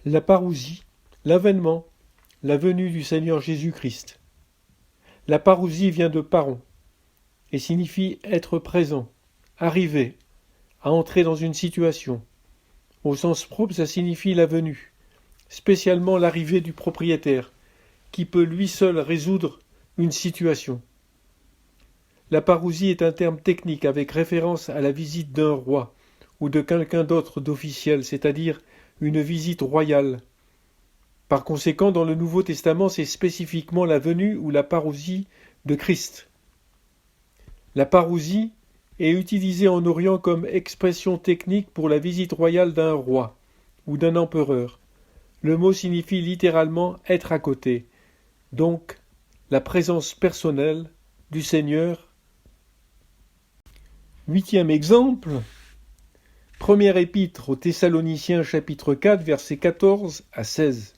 La parousie, l'avènement, la venue du Seigneur Jésus-Christ. La parousie vient de paron et signifie être présent, arriver, à entrer dans une situation. Au sens propre, ça signifie la venue, spécialement l'arrivée du propriétaire, qui peut lui seul résoudre une situation. La parousie est un terme technique avec référence à la visite d'un roi ou de quelqu'un d'autre d'officiel, c'est-à-dire une visite royale. Par conséquent, dans le Nouveau Testament, c'est spécifiquement la venue ou la parousie de Christ. La parousie est utilisée en Orient comme expression technique pour la visite royale d'un roi ou d'un empereur. Le mot signifie littéralement être à côté, donc la présence personnelle du Seigneur. 8e exemple, première épître aux Thessaloniciens chapitre 4 versets 14 à 16.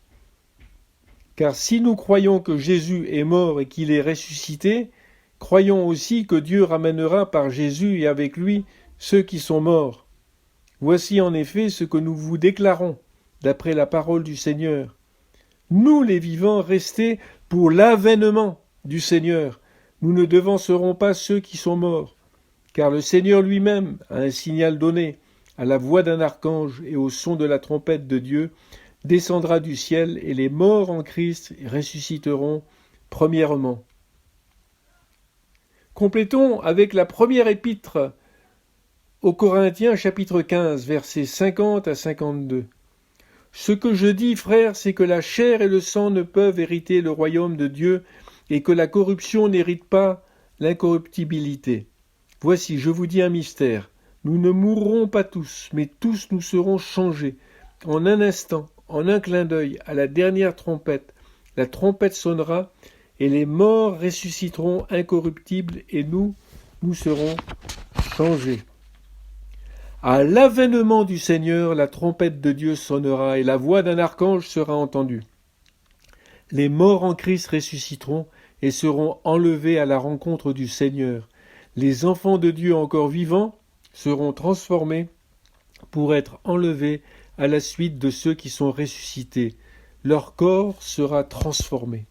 Car si nous croyons que Jésus est mort et qu'il est ressuscité, croyons aussi que Dieu ramènera par Jésus et avec lui ceux qui sont morts. Voici en effet ce que nous vous déclarons, d'après la parole du Seigneur. Nous les vivants restés pour l'avènement du Seigneur, nous ne devancerons pas ceux qui sont morts, car le Seigneur lui-même a un signal donné, à la voix d'un archange et au son de la trompette de Dieu, descendra du ciel et les morts en Christ ressusciteront premièrement. Complétons avec la première épître aux Corinthiens chapitre 15 versets 50 à 52. Ce que je dis, frères, c'est que la chair et le sang ne peuvent hériter le royaume de Dieu et que la corruption n'hérite pas l'incorruptibilité. Voici, je vous dis un mystère. Nous ne mourrons pas tous, mais tous nous serons changés. En un instant, en un clin d'œil, à la dernière trompette, la trompette sonnera et les morts ressusciteront incorruptibles et nous serons changés. À l'avènement du Seigneur, la trompette de Dieu sonnera et la voix d'un archange sera entendue. Les morts en Christ ressusciteront et seront enlevés à la rencontre du Seigneur. Les enfants de Dieu encore vivants seront transformés pour être enlevés à la suite de ceux qui sont ressuscités. Leur corps sera transformé.